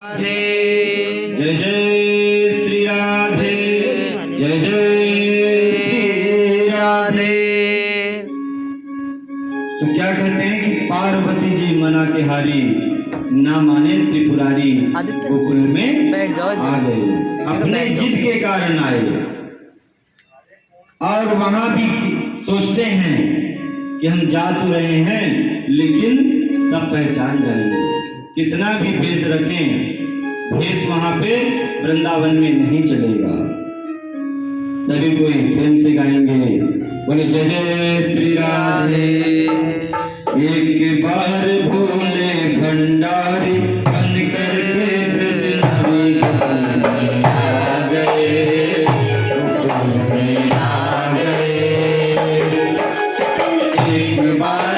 राधे जय जय श्री राधे, जय जय श्री राधे। तो क्या कहते हैं कि पार्वती जी मना के हारी, ना माने त्रिपुरारी, आदित्य, गोकुल में बैठ जाओ, आ गए, अपने जिद के कारण आए। और वहां भी सोचते हैं कि हम जा तो रहे हैं लेकिन सब पहचान जाएंगे, कितना भी भेष रखें, भेष वहां पे वृंदावन में नहीं चलेगा। सभी कोई प्रेम से गाएंगे, बोले जय जय श्री राधे। एक बार भोले भंडारी बन करके ब्रजधारी आ गए, आ गए। एक बार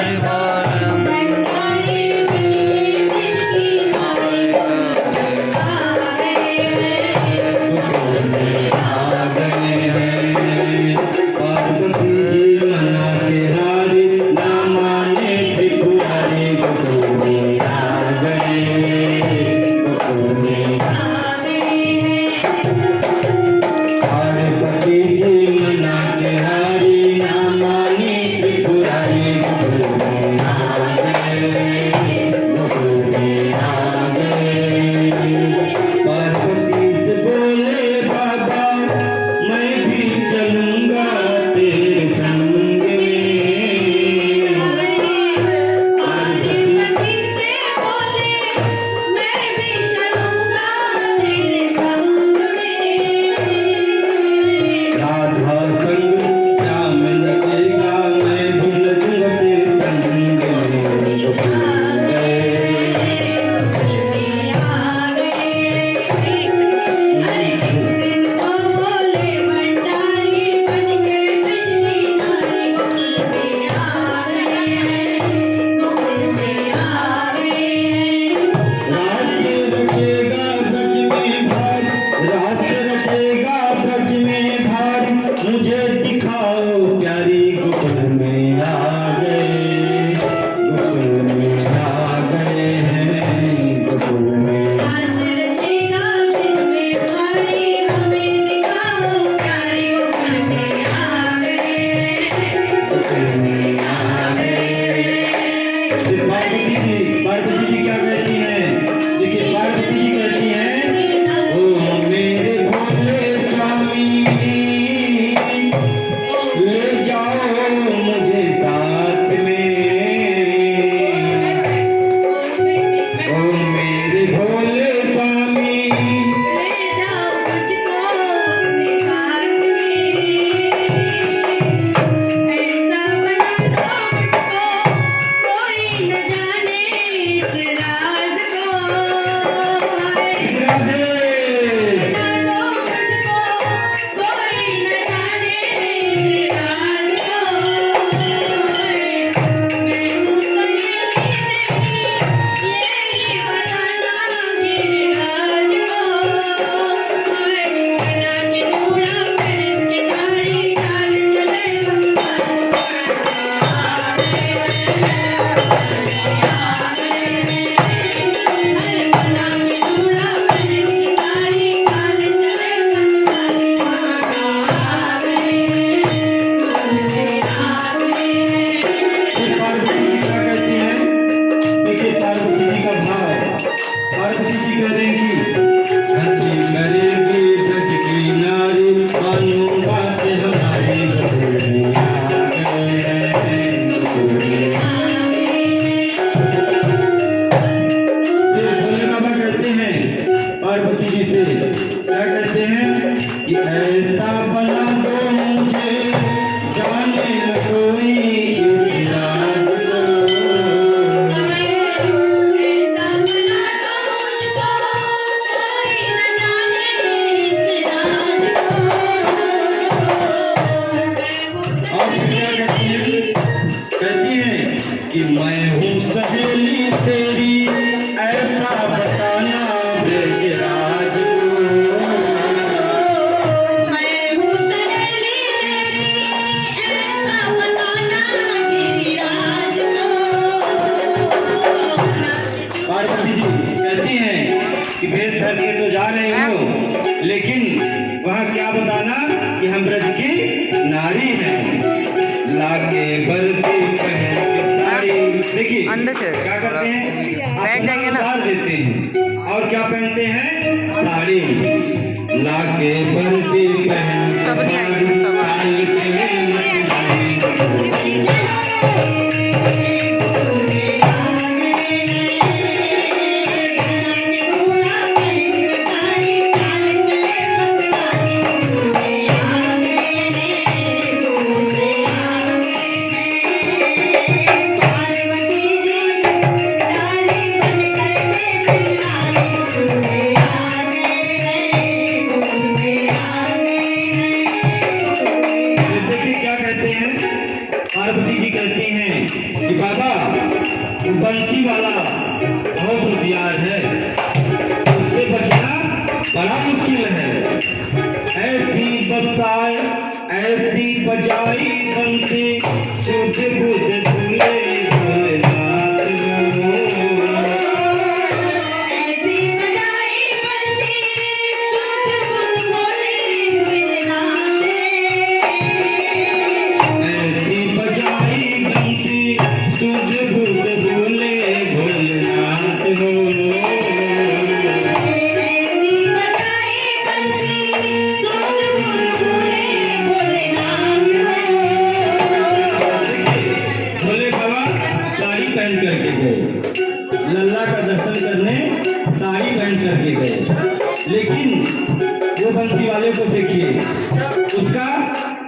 कि मैं हूँ सहेली तेरी, ऐसा बताना ब्रजराज को। भेष धर के तो जा रहे हो, लेकिन वहाँ क्या बताना कि हम ब्रज की नारी हैं। लाके वर्दी पहन के साड़ी, देखिए क्या करते हैं, बैठ जाइए ना, उतार देते हैं और क्या पहनते हैं, साड़ी। लाके वर्दी पहन के सब नहीं आएंगे ना, सब पार्वती जी कहती हैं कि बाबा बंसी वाला बहुत होशियार है, उससे बचना बड़ा मुश्किल है। ऐसी बजाई बंसी सुध बुध भूले भोलेनाथ लो। ऐसी बजाई बंसी सुध बुध भूले भोलेनाथ लो। लल्ला का दर्शन करने साड़ी पहन करके गए, लेकिन वो बंसी वाले को देखिए, उसका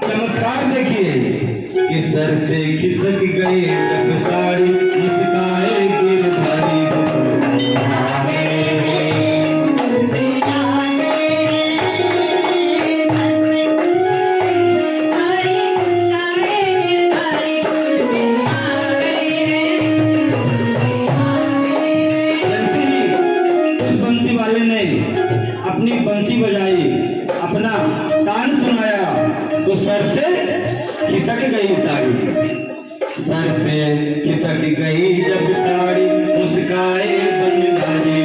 चमत्कार देखिए कि सर से खिसक गई जब साड़ी, मुस्काए गिरधारी। अपनी बंसी बजाई, अपना तान सुनाया तो सर से खिसक गई साड़ी। सर से खिसक गई जब साड़ी, मुस्काए बनवारी।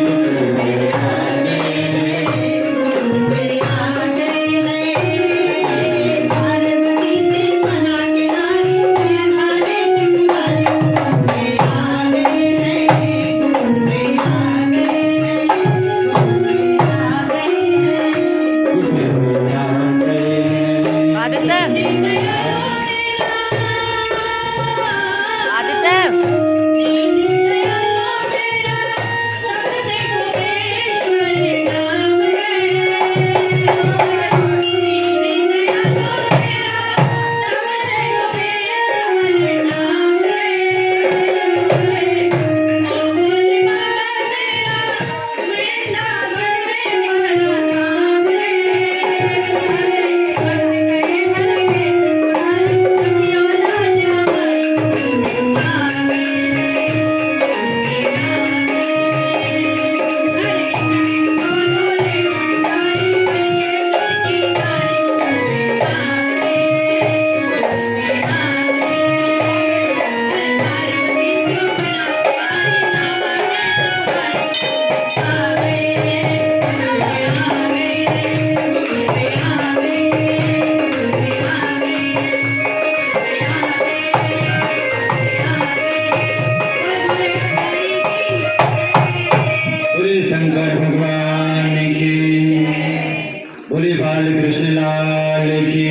बोले बाल कृष्ण लाल की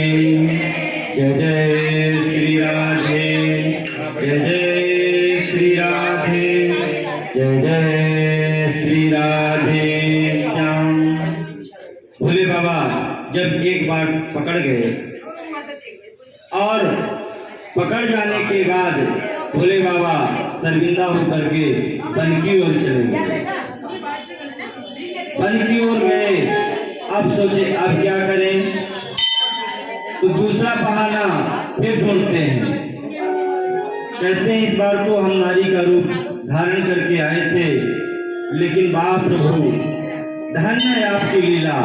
जय। जय श्री राधे, जय जय श्री राधे, जय जय श्री राधे श्याम। भोले बाबा जब एक बार पकड़ गए और पकड़ जाने के बाद भोले बाबा शर्मिंदा होकर के वन की ओर चले गए। वन की ओर गए, अब सोचे अब क्या करें, तो दूसरा बहाना फिर ढूंढते हैं। कहते हैं इस बार तो हम नारी का रूप धारण करके आए थे, लेकिन बाप प्रभु धन्य है आपकी लीला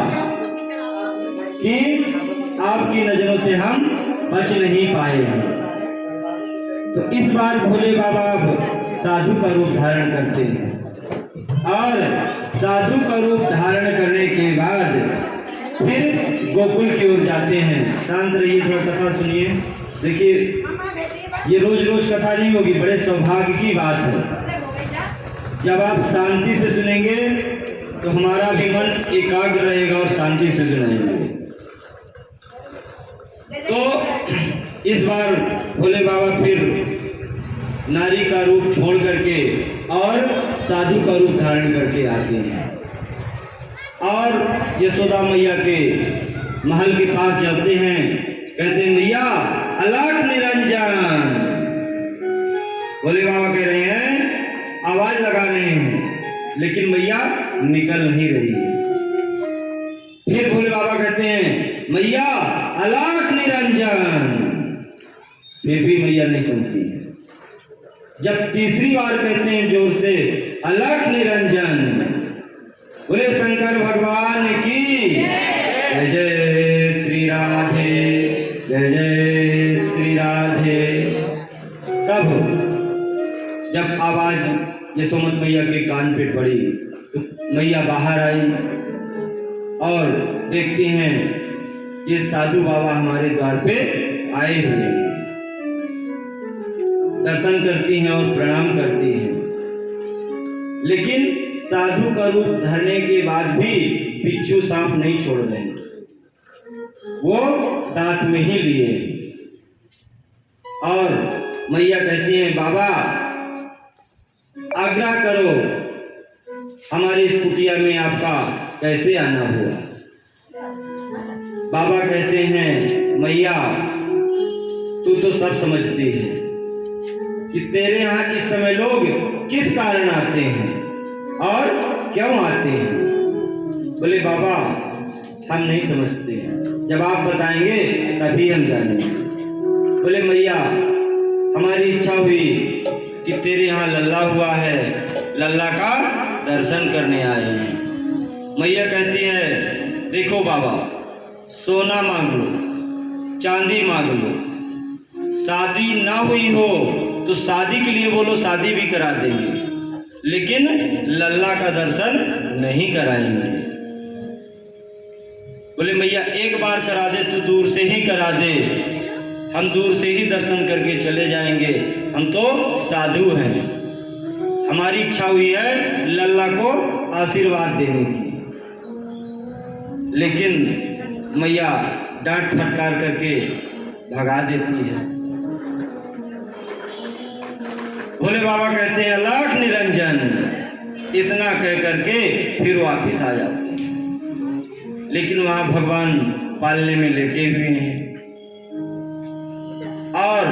कि आपकी नजरों से हम बच नहीं पाए हैं। तो इस बार भोले बाबा साधु का रूप धारण करते हैं। और साधु का रूप धारण करने के बाद फिर गोकुल की ओर जाते हैं। शांत रहिए, थोड़ा कथा सुनिए। देखिए, ये रोज रोज कथा नहीं होगी, बड़े सौभाग्य की बात है। जब आप शांति से सुनेंगे तो हमारा भी मन एकाग्र रहेगा और शांति से सुनेंगे। तो इस बार भोले बाबा फिर नारी का रूप छोड़ करके और साधु का रूप धारण करके आते हैं और यशोदा मैया के महल के पास जाते हैं। कहते हैं, मैया अलख निरंजन। भोले बाबा कह रहे हैं, आवाज लगा रहे हैं, लेकिन मैया निकल नहीं रही है। फिर भोले बाबा कहते हैं, मैया अलख निरंजन। फिर भी मैया नहीं सुनती है। जब तीसरी बार कहते हैं जोर से, अलख निरंजन, बोले शंकर भगवान की जय जय श्री राधे, जय जय श्री राधे। तब जब आवाज यशोमत मैया के कान पे पड़ी तो मैया बाहर आई और देखती हैं ये साधु बाबा हमारे द्वार पे आए हुए हैं। दर्शन करती हैं और प्रणाम करती हैं, लेकिन साधु का रूप धरने के बाद भी बिच्छू सांप नहीं छोड़ रहे, वो साथ में ही लिए। और मैया कहती हैं, बाबा आग्रह करो, हमारी इस कुटिया में आपका कैसे आना हुआ। बाबा कहते हैं, मैया तू तो सब समझती है कि तेरे यहाँ इस समय लोग किस कारण आते हैं और क्यों आते हैं। बोले बाबा हम नहीं समझते, जब आप बताएंगे तभी हम जानेंगे। बोले मैया हमारी इच्छा हुई कि तेरे यहाँ लल्ला हुआ है, लल्ला का दर्शन करने आए हैं। मैया कहती है, देखो बाबा सोना मांग लो, चांदी मांग लो, शादी ना हुई हो तो शादी के लिए बोलो, शादी भी करा देंगे, लेकिन लल्ला का दर्शन नहीं कराएंगे। बोले मैया एक बार करा दे तो दूर से ही करा दे, हम दूर से ही दर्शन करके चले जाएंगे, हम तो साधु हैं। हमारी इच्छा हुई है लल्ला को आशीर्वाद देने की, लेकिन मैया डांट फटकार करके भगा देती है। भोले बाबा कहते हैं, अलख निरंजन। इतना कह करके फिर वापिस आ जाते हैं, लेकिन वहां भगवान पालने में लेटे हुए हैं। और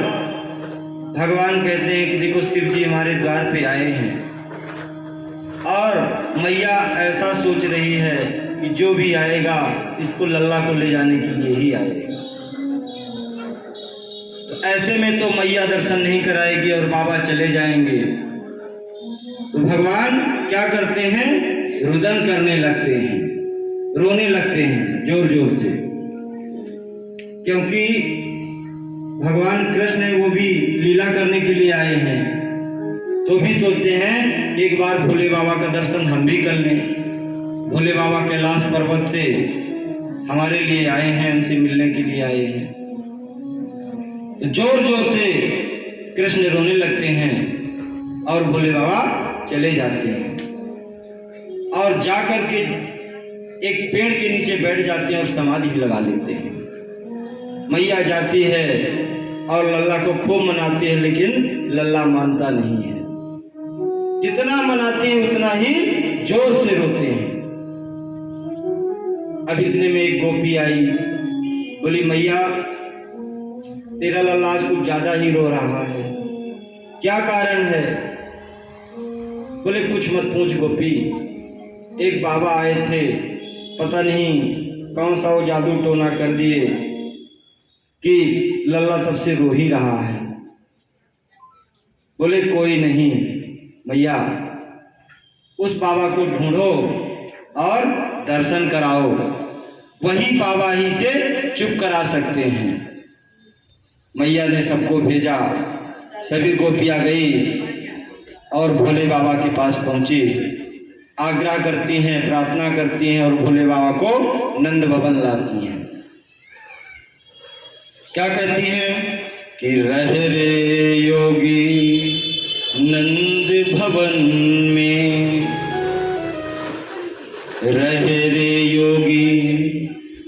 भगवान कहते हैं कि देखो शिव जी हमारे द्वार पे आए हैं, और मैया ऐसा सोच रही है कि जो भी आएगा इसको लल्ला को ले जाने के लिए ही आएगा। तो ऐसे में तो मैया दर्शन नहीं कराएगी और बाबा चले जाएंगे। तो भगवान क्या करते हैं, रुदन करने लगते हैं, रोने लगते हैं जोर जोर से, क्योंकि भगवान कृष्ण है वो भी लीला करने के लिए आए हैं। तो भी सोचते हैं कि एक बार भोले बाबा का दर्शन हम भी कर लें। भोले बाबा कैलाश पर्वत से हमारे लिए आए हैं, उनसे मिलने के लिए आए हैं। तो जोर जोर से कृष्ण रोने लगते हैं और भोले बाबा चले जाते हैं और जाकर के एक पेड़ के नीचे बैठ जाते हैं और समाधि भी लगा लेते हैं। मैया जाती है और लल्ला को खूब मनाती है, लेकिन लल्ला मानता नहीं है। जितना मनाती है उतना ही जोर से रोते हैं। अब इतने में एक गोपी आई, बोली मैया तेरा लल्ला आज कुछ ज्यादा ही रो रहा है, क्या कारण है। बोले कुछ मत पूछ गोपी, एक बाबा आए थे, पता नहीं कौन सा वो जादू टोना कर दिए कि लल्ला तब से रो ही रहा है। बोले कोई नहीं भैया, उस बाबा को ढूंढो और दर्शन कराओ, वही बाबा ही से चुप करा सकते हैं। मैया ने सबको भेजा, सभी गोपियां गई और भोले बाबा के पास पहुंची आग्रह करती हैं, प्रार्थना करती हैं और भोले बाबा को नंद भवन लाती हैं। क्या कहती हैं कि रह रे योगी नंद भवन में, रह रे योगी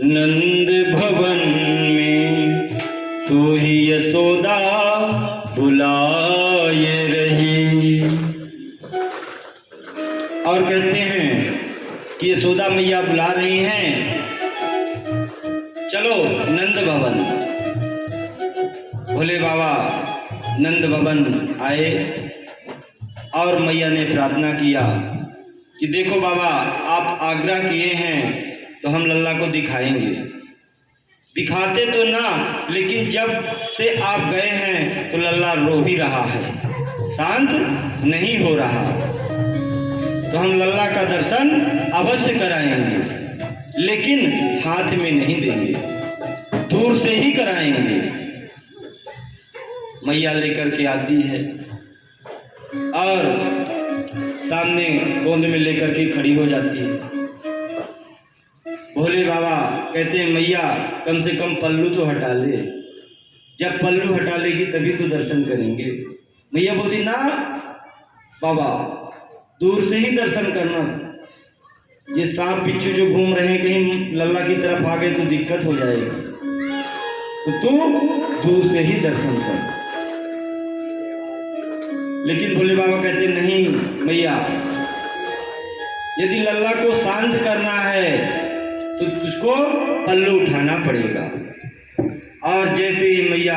नंद भवन में, तू ही यशोदा बुलाए रही। और कहते हैं कि यशोदा मैया बुला रही हैं, चलो नंद भवन। भोले बाबा नंद भवन आए और मैया ने प्रार्थना किया कि देखो बाबा, आप आग्रह किए हैं तो हम लल्ला को दिखाएंगे। दिखाते तो ना, लेकिन जब से आप गए हैं तो लल्ला रो ही रहा है, शांत नहीं हो रहा। तो हम लल्ला का दर्शन अवश्य कराएंगे, लेकिन हाथ में नहीं देंगे, दूर से ही कराएंगे। मैया लेकर के आती है और सामने गोद में लेकर के खड़ी हो जाती है। भोले बाबा कहते हैं मैया कम से कम पल्लू तो हटा ले, जब पल्लू हटा लेगी तभी तो दर्शन करेंगे। मैया बोलती ना बाबा, दूर से ही दर्शन करना, ये सांप बिच्छू जो घूम रहे हैं कहीं लल्ला की तरफ आ गए तो दिक्कत हो जाएगी, तो तू दूर से ही दर्शन कर। लेकिन भोले बाबा कहते नहीं मैया, यदि लल्ला को शांत करना है तो तुझको पल्लू उठाना पड़ेगा। और जैसे ही मैया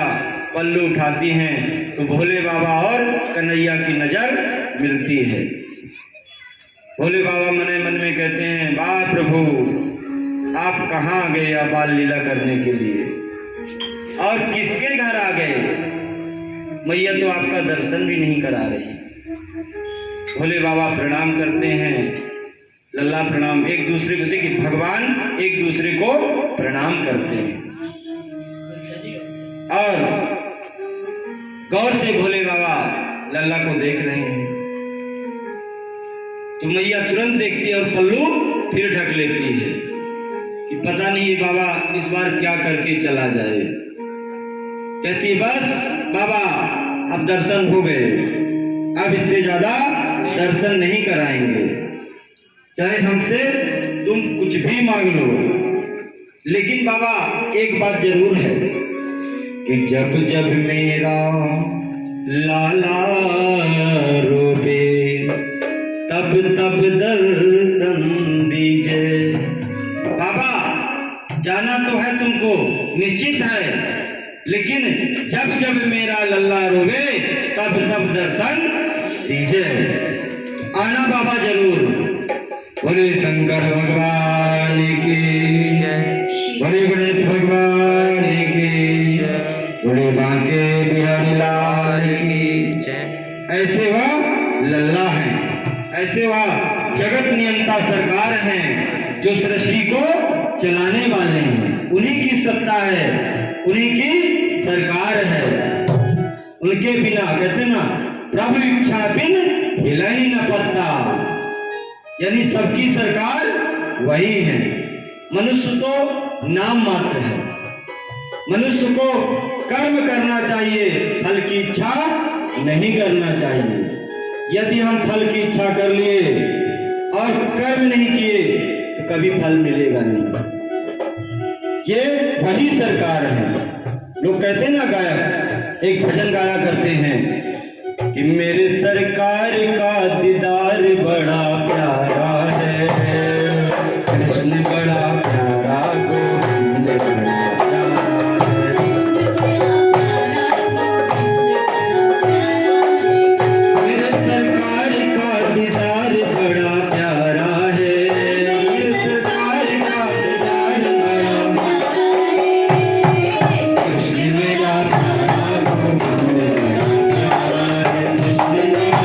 पल्लू उठाती हैं तो भोले बाबा और कन्हैया की नजर मिलती है। भोले बाबा मने मन में कहते हैं, वाह प्रभु, आप कहाँ गए बाल लीला करने के लिए और किसके घर आ गए? मैया तो आपका दर्शन भी नहीं करा रही। भोले बाबा प्रणाम करते हैं, लल्ला प्रणाम, एक दूसरे को, देखिए भगवान एक दूसरे को प्रणाम करते हैं। और गौर से भोले बाबा लल्ला को देख रहे हैं तो मैया तुरंत देखती है और पल्लू फिर ढक लेती है कि पता नहीं बाबा इस बार क्या करके चला जाए। कहती बस बाबा अब दर्शन हो गए, अब इससे ज्यादा दर्शन नहीं कराएंगे, चाहे हमसे तुम कुछ भी मांग लो, लेकिन बाबा एक बात जरूर है कि जब जब मेरा लाला रोवे तब तब दर्शन दीजिए। बाबा जाना तो है तुमको, निश्चित है, लेकिन जब जब मेरा लल्ला रोवे तब तब दर्शन दीजिए, आना बाबा जरूर। बोले शंकर भगवान की जय, बोले गणेश भगवान की जय, बोले बांके बिहारी लाल की जय। ऐसे वह लल्ला हैं, ऐसे वह जगत नियंता सरकार हैं जो सृष्टि को चलाने वाले हैं। उन्हीं की सत्ता है, उन्हीं की सरकार है। उनके बिना कहते ना प्रभु इच्छा बिन हिला ही न पत्ता, यानी सबकी सरकार वही है। मनुष्य तो नाम मात्र है, मनुष्य को कर्म करना चाहिए, फल की इच्छा नहीं करना चाहिए। यदि हम फल की इच्छा कर लिए और कर्म नहीं किए तो कभी फल मिलेगा नहीं। ये वही सरकार है। लोग कहते हैं ना, गायक एक भजन गाया करते हैं कि मेरे सरकार का दीदार बड़ा प्यारा है, कृष्ण बड़ा प्यारा, गोविंद बड़ा प्यारा है। मेरे सरकार का दीदार बड़ा प्यारा है, मेरे सरकार का दीदार बड़ा, कृष्ण मेरा प्यारा, गोविंद बड़ा प्यारा है, कृष्ण मेरा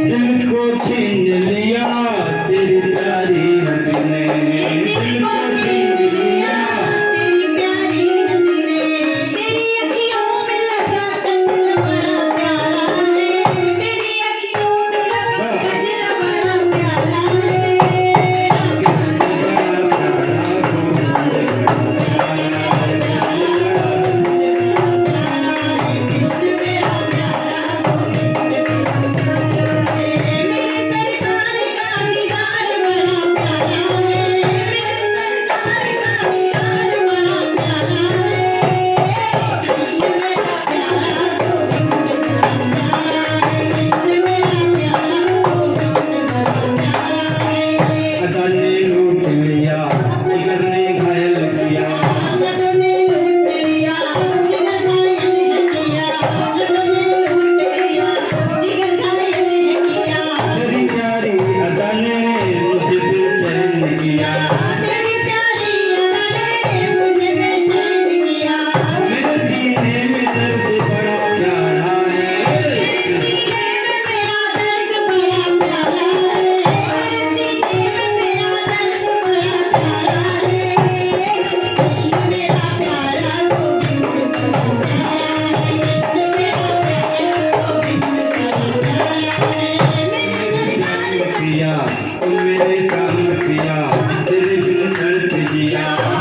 दिल को छीन लिया तेरी प्यारी हंसी ने, दिल को छीन लिया तेरी प्यारी हंसी ने, तेरी अखियों में लगा कजरा बड़ा प्यारा है, तेरी अखियों में लगा कजरा बड़ा प्यारा है, अदा ने लूट लिया जिगर ने घायल किया, तेरी प्यारी अदा ने मुझे बेचैन किया, मेरे सीने में दर्द बड़ा प्यारा है, पिया तुम मेरे सामने पिया, तेरे बिन दर्द जिया।